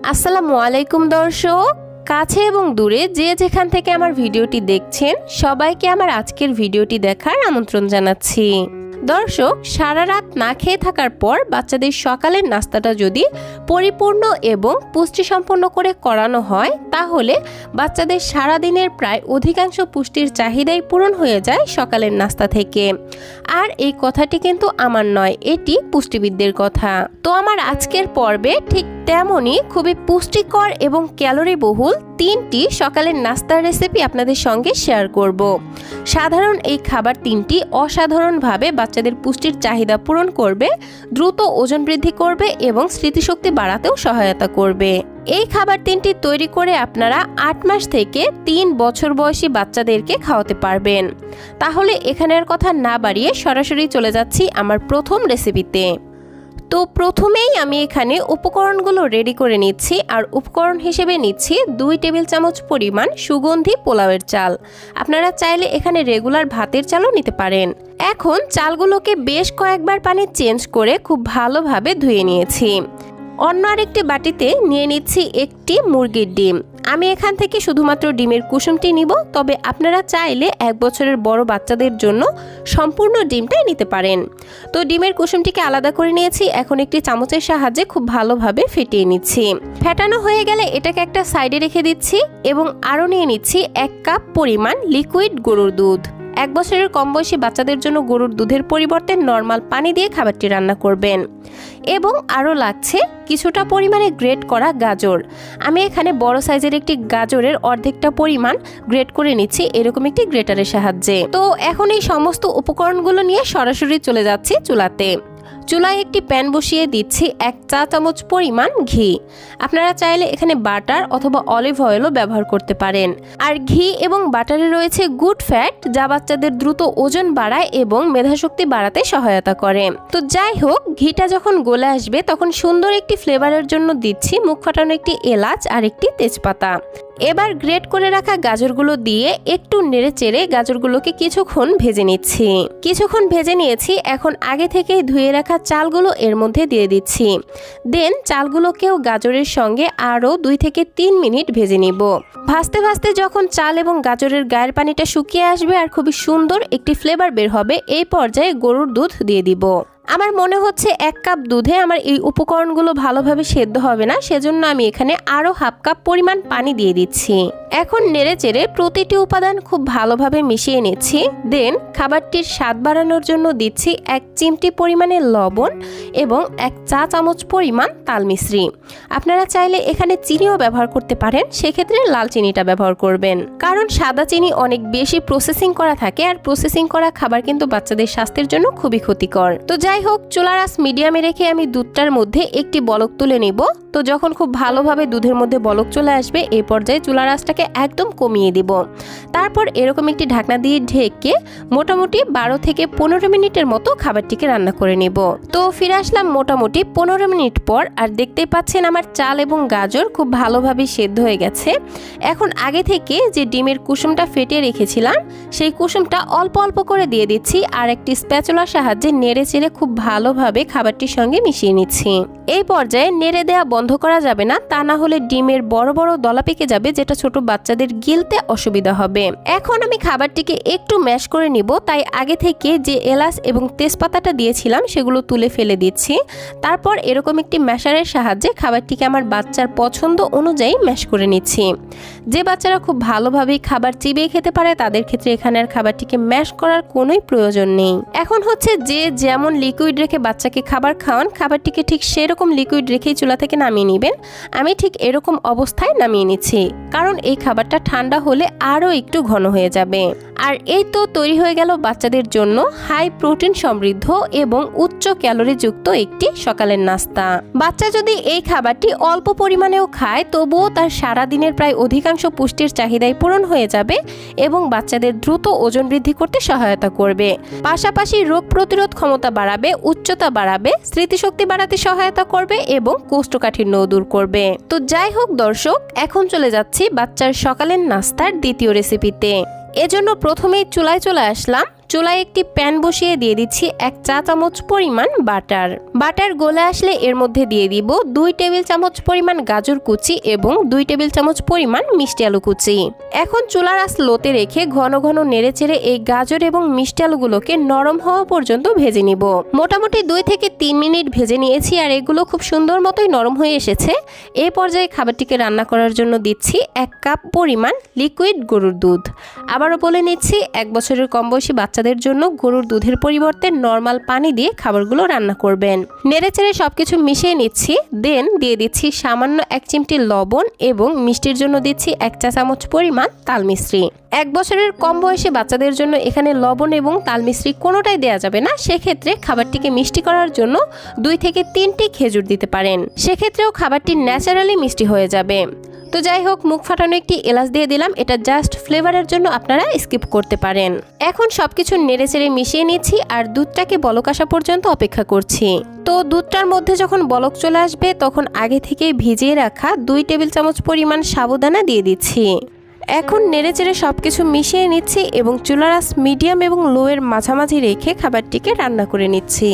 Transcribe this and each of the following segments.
আসসালামু আলাইকুম দর্শক, কাছে এবং দূরে যে যেখান থেকে আমার ভিডিওটি দেখছেন সবাইকে আমার আজকের ভিডিওটি দেখার আমন্ত্রণ জানাচ্ছি। দর্শক, সারা রাত না খেয়ে থাকার পর বাচ্চাদের সকালের নাস্তাটা যদি পরিপূর্ণ এবং পুষ্টিসম্পন্ন করে করানো হয় তাহলে বাচ্চাদের সারাদিনের প্রায় অধিকাংশ পুষ্টির চাহিদাই পূরণ হয়ে যায় সকালের নাস্তা থেকে। আর এই কথাটি কিন্তু আমার নয়, এটি পুষ্টিবিদদের কথা। তো আমার আজকের পর্বে ঠিক তেমনই খুবই পুষ্টিকর এবং ক্যালোরি বহুল 3টি সকালের নাস্তার রেসিপি আপনাদের সঙ্গে শেয়ার করব। সাধারণ এই খাবার 3টি অসাধারণভাবে বাচ্চাদের পুষ্টির চাহিদা পূরণ করবে, দ্রুত ওজন বৃদ্ধি করবে এবং স্মৃতিশক্তি বাড়াতেও সহায়তা করবে। এই খাবার 3টি তৈরি করে আপনারা 8 মাস থেকে 3 বছর বয়সী বাচ্চাদেরকে খাওয়াতে পারবেন। তাহলে এখানের কথা না বাড়িয়ে সরাসরি চলে যাচ্ছি আমার প্রথম রেসিপিতে। তো প্রথমেই আমি এখানে উপকরণগুলো রেডি করে নিচ্ছি, আর উপকরণ হিসেবে নিচ্ছি 2 টেবিল চামচ পরিমাণ সুগন্ধি পোলাওয়ের চাল। আপনারা চাইলে এখানে রেগুলার ভাতের চালও নিতে পারেন। এখন চালগুলোকে বেশ কয়েকবার পানি চেঞ্জ করে খুব ভালোভাবে ধুয়ে নিয়েছি। অন্য আরেকটি বাটিতে নিয়ে নিচ্ছি একটি মুরগির ডিম। আমি এখান থেকে শুধুমাত্র ডিমের কুসুমটি নিব, তবে আপনারা চাইলে 1 বছরের বড় বাচ্চাদের জন্য সম্পূর্ণ ডিমটাই নিতে পারেন। তো ডিমের কুসুমটিকে আলাদা করে নিয়েছি। এখন একটি চামচের সাহায্যে খুব ভালোভাবে ফেটিয়ে নিচ্ছি। ফেটানো হয়ে গেলে এটাকে একটা সাইডে রেখে দিচ্ছি এবং আরও নিয়ে নিচ্ছি 1 কাপ পরিমাণ লিকুইড গরুর দুধ। 1 বছরের কম বয়সী বাচ্চাদের জন্য গরুর দুধের পরিবর্তে নর্মাল পানি দিয়ে খাবারটি রান্না করবেন। এবং আরও লাগছে কিছুটা পরিমাণে গ্রেট করা গাজর। আমি এখানে বড় সাইজের একটি গাজরের অর্ধেকটা পরিমাণ গ্রেট করে নিচ্ছি এরকম একটি গ্রেটারের সাহায্যে। তো এখন এই সমস্ত উপকরণগুলো নিয়ে সরাসরি চলে যাচ্ছি চুলাতে। চুলায় একটি প্যান বসিয়ে দিচ্ছি 1 চা চামচ পরিমাণ ঘি। আপনারা চাইলে এখানে বাটার অথবা অলিভ অয়েলও ব্যবহার করতে পারেন। আর ঘি এবং বাটারে রয়েছে গুড ফ্যাট, যা বাচ্চাদের দ্রুত ওজন বাড়ায় এবং মেধাশক্তি বাড়াতে সহায়তা করে। তো যাই হোক, ঘিটা যখন গলে আসবে তখন সুন্দর একটি ফ্লেভারের জন্য দিচ্ছি মুখ ফাটানো একটি এলাচ আর একটি তেজপাতা। এবার গ্রেট করে রাখা গাজরগুলো দিয়ে একটু নেড়েচেড়ে গাজরগুলোকে কিছুক্ষণ ভেজে নিচ্ছি। কিছুক্ষণ ভেজে নিয়েছি। এখন আগে থেকে ধুয়ে রাখা চালগুলো এর মধ্যে দিয়ে দিচ্ছি। দেন চালগুলোকেও গাজরের সঙ্গে আরও 2 থেকে 3 মিনিট ভেজে নিব। ভাজতে ভাজতে যখন চাল এবং গাজরের গায়ের পানিটা শুকিয়ে আসবে আর খুবই সুন্দর একটি ফ্লেভার বের হবে, এই পর্যায়ে গরুর দুধ দিয়ে দিব। আমার মনে হচ্ছে 1 কাপ দুধে আমার এই উপকরণগুলো ভালোভাবে সেদ্ধ হবে না, সেজন্য আমি এখানে আরও হাফ কাপ পরিমাণ পানি দিয়ে দিচ্ছি। এখন নেড়েচেড়ে প্রতিটি উপাদান খুব ভালোভাবে মিশিয়ে নিচ্ছি। দেন খাবারটির স্বাদ বাড়ানোর জন্য দিচ্ছি 1 চিমটি পরিমাণে লবণ এবং 1 চা চামচ পরিমাণ তাল মিশ্রি। আপনারা চাইলে এখানে চিনিও ব্যবহার করতে পারেন, সেক্ষেত্রে লাল চিনিটা ব্যবহার করবেন, কারণ সাদা চিনি অনেক বেশি প্রসেসিং করা থাকে, আর প্রসেসিং করা খাবার কিন্তু বাচ্চাদের স্বাস্থ্যের জন্য খুবই ক্ষতিকর। তো যাই হোক, চুলার আঁচ মিডিয়ামে রেখে আমি দুধটার মধ্যে একটি বলক তুলে নিব। তো যখন খুব ভালোভাবে দুধের মধ্যে বলক চলে আসবে এই পর্যায়ে চুলার আঁচটাকে একদম কমিয়ে দিব। তারপর এরকম একটি ঢাকনা দিয়ে ঢেকে মোটামুটি 12 থেকে 15 মিনিটের মতো খাবারটিকে রান্না করে নেব। তো ফিরে আসলাম মোটামুটি 15 মিনিট পর, আর দেখতেই পাচ্ছেন আমার চাল এবং গাজর খুব ভালোভাবে সেদ্ধ হয়ে গেছে। এখন আগে থেকে যে ডিমের কুসুমটা ফেটিয়ে রেখেছিলাম সেই কুসুমটা অল্প অল্প করে দিয়ে দিচ্ছি, আর একটি স্প্যাচুলার সাহায্যে নেড়ে চেড়ে খুব ভালোভাবে খাবারটির সঙ্গে মিশিয়ে নিচ্ছি। এই পর্যায়ে নেড়ে দেওয়া বন্ধ করা যাবে না, তা না হলে ডিমের বড় বড় দলা পেকে যাবে, যেটা ছোট বাচ্চাদের গিলতে অসুবিধা হবে। এখন আমি খাবারটিকে একটু ম্যাশ করে নিব, তাই আগে থেকে যে এলাচ এবং তেজপাতাটা দিয়েছিলাম সেগুলো তুলে ফেলে দিচ্ছি। তারপর এরকম একটি ম্যাশারের সাহায্যে খাবারটিকে আমার বাচ্চার পছন্দ অনুযায়ী ম্যাশ করে নিচ্ছি। যে বাচ্চারা খুব ভালোভাবেই খাবার চিবিয়ে খেতে পারে তাদের ক্ষেত্রে এখানে আর খাবারটিকে ম্যাশ করার কোনোই প্রয়োজন নেই। এখন হচ্ছে যে যেমন লিকুইড রেখে বাচ্চাকে খাবার খাওয়ান, খাবারটিকে ঠিক সেরকম লিকুইড রেখেই চুলা থেকে নামিয়ে নেবেন। আমি ঠিক এরকম অবস্থায় নামিয়ে নিচ্ছি, কারণ এই খাবারটা ঠান্ডা হলে আরও একটু ঘন হয়ে যাবে। আর এই তো তৈরি হয়ে গেল বাচ্চাদের জন্য হাই প্রোটিন সমৃদ্ধ এবং উচ্চ ক্যালোরিযুক্ত একটি সকালের নাস্তা। বাচ্চা যদি এই খাবারটি অল্প পরিমাণেও খায় তবুও তার সারাদিনের প্রায় অধিকাংশ পুষ্টির চাহিদাই পূরণ হয়ে যাবে এবং বাচ্চাদের দ্রুত ওজন বৃদ্ধি করতে সহায়তা করবে। পাশাপাশি রোগ প্রতিরোধ ক্ষমতা বাড়াবে, উচ্চতা বাড়াবে, স্মৃতিশক্তি বাড়াতে সহায়তা করবে এবং কোষ্ঠকাঠিন্যও দূর করবে। তো যাই হোক দর্শক, এখন চলে যাচ্ছি বাচ্চার সকালের নাস্তার দ্বিতীয় রেসিপিতে। এজন্য প্রথমেই চুলায় চলে আসলাম। চুলায় একটি প্যান বসিয়ে দিয়ে দিচ্ছি 1 চা চামচ পরিমাণ বাটার গলে আসলে এর মধ্যে দিয়ে দিব 2 টেবিল চামচ পরিমাণ গাজর কুচি এবং 2 টেবিল চামচ পরিমাণ মিষ্টি আলু কুচি। এখন চুলার আঁচ লোতে রেখে ঘন ঘন নেড়েচেড়ে এই গাজর এবং মিষ্টি আলুগুলোকে নরম হওয়া পর্যন্ত ভেজে নিব। মোটামুটি 2 থেকে 3 মিনিট ভেজে নিয়েছি আর এগুলো খুব সুন্দর মতোই নরম হয়ে এসেছে। এই পর্যায়ে খাবারটিকে রান্না করার জন্য দিচ্ছি 1 কাপ পরিমাণ লিকুইড গরুর দুধ। আবারও বলে নিচ্ছি 1 বছরের কম বয়সী বাচ্চাদের জন্য গরুর দুধের পরিবর্তে নর্মাল পানি দিয়ে খাবারগুলো রান্না করবেন। নেড়েচেড়ে সবকিছু মিশিয়ে নিচ্ছি। দেন দিয়ে দিচ্ছি সামান্য 1 চিমটি লবণ এবং মিষ্টির জন্য দিচ্ছি 1 চা চামচ পরিমাণ তাল মিশ্রি। 1 বছরের কম বয়সী বাচ্চাদের জন্য এখানে লবণ এবং তাল মিশ্রি কোনোটাই দেওয়া যাবে না। সেক্ষেত্রে খাবারটিকে মিষ্টি করার জন্য 2 থেকে 3টি খেজুর দিতে পারেন। সেক্ষেত্রেও খাবারটি ন্যাচারালি মিষ্টি হয়ে যাবে। তো যাই হোক, মুখ ফাটানো একটি এলাচ দিয়ে দিলাম, এটা জাস্ট ফ্লেভারের জন্য আপনারা স্কিপ করতে পারেন। এখন সবকিছু নেড়েচেড়ে মিশিয়ে নিচ্ছি আর দুধটাকে বলক আসা পর্যন্ত অপেক্ষা করছি। তো দুধটার মধ্যে যখন বলক চলে আসবে তখন আগে থেকে ভিজিয়ে রাখা 2 টেবিল চামচ পরিমাণ সাবুদানা দিয়ে দিচ্ছি। এখন নেড়েচেড়ে সবকিছু মিশিয়ে নিচ্ছি এবং চুলার আঁচ মিডিয়াম এবং লো এর মাঝামাঝি রেখে খাবারটিকে রান্না করে নিচ্ছি।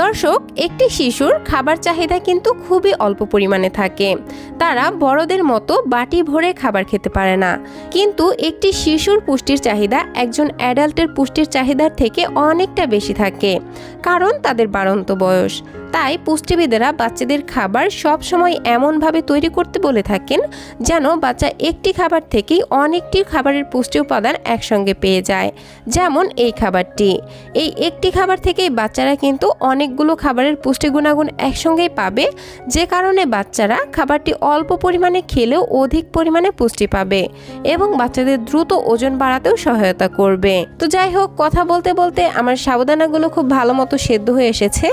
দর্শক, একটি শিশুর খাবার চাহিদা কিন্তু খুবই অল্প পরিমাণে থাকে। তারা বড়দের মতো বাটি ভরে খাবার খেতে পারে না, কিন্তু একটি শিশুর পুষ্টির চাহিদা একজন অ্যাডাল্টের পুষ্টির চাহিদার থেকে অনেকটা বেশি থাকে, কারণ তাদের বাড়ন্ত বয়স। তাই পুষ্টিবিদেরা বাচ্চাদের খাবার সব সময় এমনভাবে তৈরি করতে বলে থাকেন যেন বাচ্চা একটি খাবার থেকেই অনেকটি খাবারের পুষ্টি উপাদান একসঙ্গে পেয়ে যায়। যেমন এই খাবারটি, এই একটি খাবার থেকেই বাচ্চারা কিন্তু অনেকগুলো খাবারের পুষ্টি গুণাগুণ একসঙ্গেই পাবে, যে কারণে বাচ্চারা খাবারটি অল্প পরিমাণে খেলেও অধিক পরিমাণে পুষ্টি পাবে এবং বাচ্চাদের দ্রুত ওজন বাড়াতেও সহায়তা করবে। তো যাই হোক, কথা বলতে বলতে আমার সাবুদানাগুলো খুব ভালো মতো সেদ্ধ হয়ে এসেছে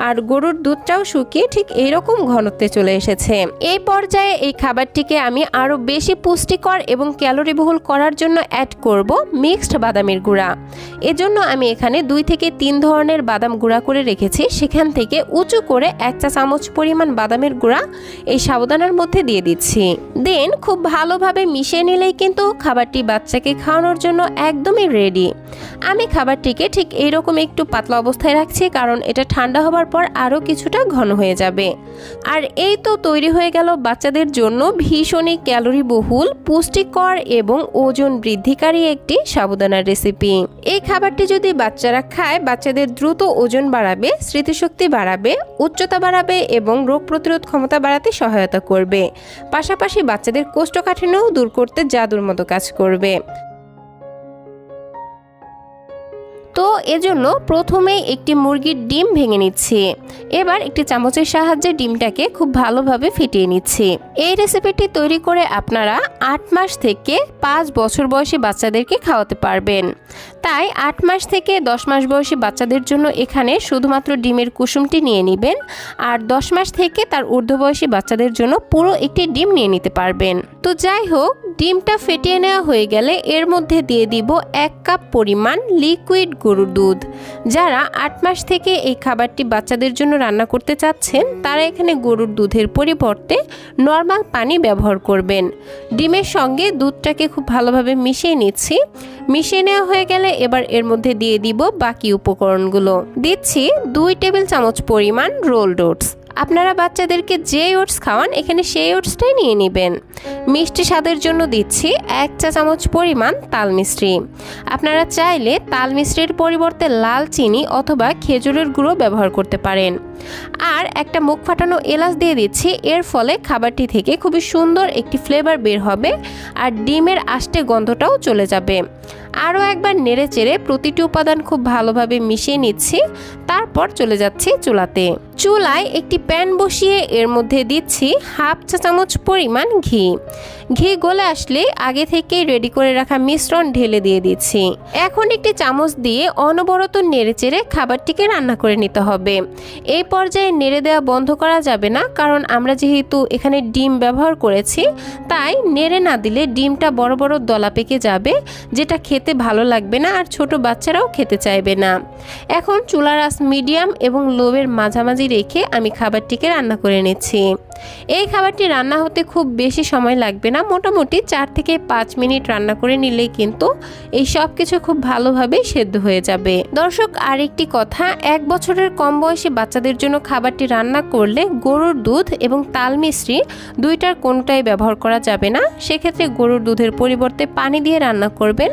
আর গরুর দুধটাও শুকিয়ে ঠিক এইরকম ঘনত্বে চলে এসেছে। এই পর্যায়ে এই খাবারটিকে আমি আরো বেশি পুষ্টিকর এবং ক্যালোরিবহুল করার জন্য অ্যাড করব মিক্সড বাদামের গুঁড়া। এজন্য আমি এখানে 2 থেকে 3 ধরনের বাদাম গুঁড়া করে রেখেছি। সেখান থেকে উঁচু করে 1 চা চামচ পরিমাণ বাদামের গুঁড়া এই সাবুদানার মধ্যে দিয়ে দিচ্ছি। দেন খুব ভালোভাবে মিশিয়ে নিলেই কিন্তু খাবারটি বাচ্চাকে খাওয়ানোর জন্য একদমই রেডি। আমি খাবারটিকে ঠিক এইরকম একটু পাতলা অবস্থায় রাখছি, কারণ এটা ঠান্ডা হবার পর আরও কিছুটা ঘন হয়ে যাবে। আর এই তো তৈরি হয়ে গেল বাচ্চাদের জন্য ভীষণই ক্যালোরিবহুল, পুষ্টিকর এবং ওজন বৃদ্ধিকারী একটি সাবুদানার রেসিপি। এই খাবারটি যদি বাচ্চারা খায়, বাচ্চাদের দ্রুত ওজন বাড়াবে, স্মৃতিশক্তি বাড়াবে, উচ্চতা বাড়াবে এবং রোগ প্রতিরোধ ক্ষমতা বাড়াতে সহায়তা করবে। পাশাপাশি বাচ্চাদের কোষ্ঠকাঠিন্যও দূর করতে জাদুর মতো কাজ করবে। তো এজন্য প্রথমেই একটি মুরগির ডিম ভেঙে নিচ্ছি। এবার একটি চামচের সাহায্যে ডিমটাকে খুব ভালোভাবে ফেটিয়ে নিচ্ছি। এই রেসিপিটি তৈরি করে আপনারা 8 মাস থেকে 5 বছর বয়সী বাচ্চাদেরকে খাওয়াতে পারবেন। তাই 8 মাস থেকে 10 মাস বয়সী বাচ্চাদের জন্য এখানে শুধুমাত্র ডিমের কুসুমটি নিয়ে নেবেন, আর 10 মাস থেকে তার ঊর্ধ্ব বয়সী বাচ্চাদের জন্য পুরো একটি ডিম নিয়ে নিতে পারবেন। তো যাই হোক, ডিমটা ফেটিয়ে নেওয়া হয়ে গেলে এর মধ্যে দিয়ে দিব 1 কাপ পরিমাণ লিকুইড গরুর দুধ। যারা 8 মাস থেকে এই খাবারটি বাচ্চাদের জন্য রান্না করতে চাচ্ছেন তারা এখানে গরুর দুধের পরিবর্তে নর্মাল পানি ব্যবহার করবেন। ডিমের সঙ্গে দুধটাকে খুব ভালোভাবে মিশিয়ে নিচ্ছি। মিশিয়ে নেওয়া হয়ে গেলে এবার এর মধ্যে দিয়ে দিব বাকি উপকরণগুলো। দিচ্ছি 2 টেবিল চামচ পরিমাণ রোলড ওটস। আপনারা বাচ্চাদেরকে যে ওটস খাওয়ান এখানে সেই ওটসটাই নিয়ে নেবেন। মিষ্টি স্বাদের জন্য দিচ্ছি 1 চা চামচ পরিমাণ তাল মিশ্রি। আপনারা চাইলে তাল মিশ্রির পরিবর্তে লাল চিনি অথবা খেজুরের গুঁড়ো ব্যবহার করতে পারেন। আর একটা মুখ ফাটানো এলাচ দিয়ে দিচ্ছি। এর ফলে খাবারটি থেকে খুবই সুন্দর একটি ফ্লেভার বের হবে আর ডিমের আষ্টে গন্ধটাও চলে যাবে। আরও একবার নেড়ে চেড়ে প্রতিটি উপাদান খুব ভালোভাবে মিশিয়ে নিচ্ছি। তারপর চলে যাচ্ছি চুলাতে। চুলায় একটি প্যান বসিয়ে এর মধ্যে দিচ্ছি 1/2 চা চামচ পরিমাণ ঘি। ঘি গলে আসলে আগে থেকে রেডি করে রাখা মিশ্রণ ঢেলে দিয়ে দিচ্ছি। এখন একটি চামচ দিয়ে অনবরত নেড়ে চেড়ে খাবারটিকে রান্না করে নিতে হবে। এই পর্যায়ে নেড়ে দেওয়া বন্ধ করা যাবে না, কারণ আমরা যেহেতু এখানে ডিম ব্যবহার করেছি তাই নেড়ে না দিলে ডিমটা বড় বড় দলা পেকে যাবে, যেটা খেতে ভালো লাগবে না আর ছোট বাচ্চারাও খেতে চাইবে না। এখন চুলার আঁচ মিডিয়াম এবং লো এর মাঝামাঝি হেলদি রেখে আমি খাবারটিকে রান্না করে নিচ্ছি। এই খাবারটি রান্না হতে খুব বেশি সময় লাগবে না, মোটামুটি 4 থেকে 5 মিনিট রান্না করে নিলেই কিন্তু এই সব কিছু খুব ভালোভাবে সেদ্ধ হয়ে যাবে। দর্শক, আরেকটি কথা, 1 বছরের কম বয়সী বাচ্চাদের জন্য খাবারটি রান্না করলে গরুর দুধ এবং তাল মিশ্রি দুইটার কোনোটাই ব্যবহার করা যাবে না। সেক্ষেত্রে গরুর দুধের পরিবর্তে পানি দিয়ে রান্না করবেন।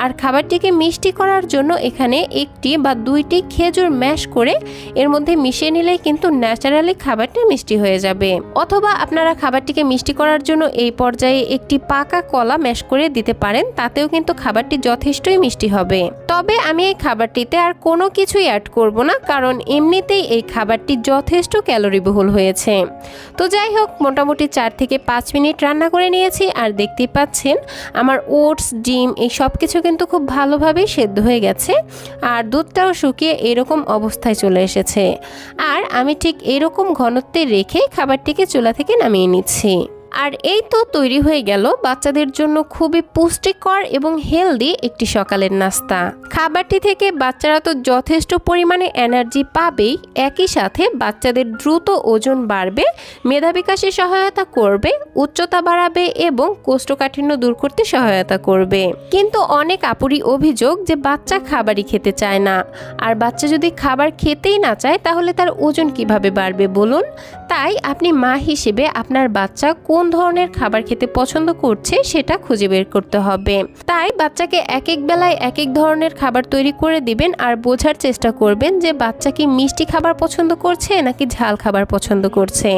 আর খাবারটিকে মিষ্টি করার জন্য এখানে 1টি বা 2টি খেজুর ম্যাশ করে এর মধ্যে মিশিয়ে নিলেই কিন্তু ন্যাচারালি খাবারটি মিষ্টি হয়ে যাবে। অথবা আপনারা খাবারটিকে মিষ্টি করার জন্য এই পর্যায়ে একটি পাকা কলা ম্যাশ করে দিতে পারেন, তাতেও কিন্তু খাবারটি যথেষ্টই মিষ্টি হবে। তবে আমি এই খাবারটিতে আর কোনো কিছুই অ্যাড করব না, কারণ এমনিতেই এই খাবারটি যথেষ্ট ক্যালোরিবহুল হয়েছে। তো যাই হোক, মোটামুটি 4 থেকে 5 মিনিট রান্না করে নিয়েছি। আর দেখতেই পাচ্ছেন আমার ওটস, ডিম এই সব কিছু কিন্তু খুব ভালোভাবেই সেদ্ধ হয়ে গেছে। আর দুধটাও শুকিয়ে এরকম অবস্থায় চলে এসেছে। আর আমি ঠিক এরকম ঘনত্বে রেখে খাবারটিকে চুলা থেকে নামিয়ে নিচ্ছি। আর এই তো তৈরি হয়ে গেল বাচ্চাদের জন্য খুবই পুষ্টিকর এবং হেলদি একটি সকালের নাস্তা। খাবারটি থেকে বাচ্চারা তো যথেষ্ট পরিমাণে এনার্জি পাবেই, একই সাথে বাচ্চাদের দ্রুত ওজন বাড়বে, মেধা বিকাশে সহায়তা করবে, উচ্চতা বাড়াবে এবং কোষ্ঠকাঠিন্য দূর করতে সহায়তা করবে। কিন্তু অনেক আপুরই অভিযোগ যে বাচ্চা খাবারই খেতে চায় না। আর বাচ্চা যদি খাবার খেতেই না চায় তাহলে তার ওজন কিভাবে বাড়বে বলুন? তাই আপনি মা হিসেবে আপনার বাচ্চা কোন ধরনের খাবার খেতে পছন্দ করছে সেটা খুঁজে বের করতে হবে। তাই বাচ্চাকে এক এক বেলায় এক এক ধরনের খাবার তৈরি করে দিবেন আর বোঝার চেষ্টা করবেন যে বাচ্চা কি মিষ্টি খাবার পছন্দ করছে নাকি ঝাল খাবার পছন্দ করছে।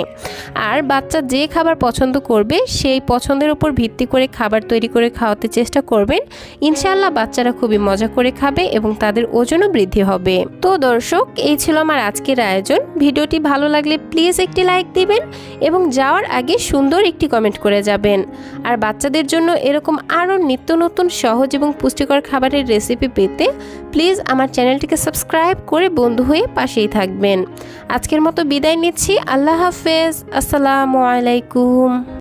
আর বাচ্চা যে খাবার পছন্দ করবে সেই পছন্দের উপর ভিত্তি করে খাবার তৈরি করে খাওয়াতে চেষ্টা করবেন। ইনশাআল্লাহ বাচ্চারা খুবই মজা করে খাবে এবং তাদের ওজনও বৃদ্ধি হবে। তো দর্শক, এই ছিল আমার আজকের আয়োজন। ভিডিওটি ভালো লাগলে প্লিজ একটি লাইক দিবেন এবং যাওয়ার আগে সুন্দর একটি কমেন্ট করে যাবেন। আর বাচ্চাদের জন্য এরকম আরও নিত্য নতুন সহজ এবং পুষ্টিকর খাবারের রেসিপি পেতে প্লিজ আমার চ্যানেলটিকে সাবস্ক্রাইব করে বন্ধু হয়ে পাশেই থাকবেন। আজকের মতো বিদায় নিচ্ছি। আল্লাহ হাফেজ। আসসালামু আলাইকুম।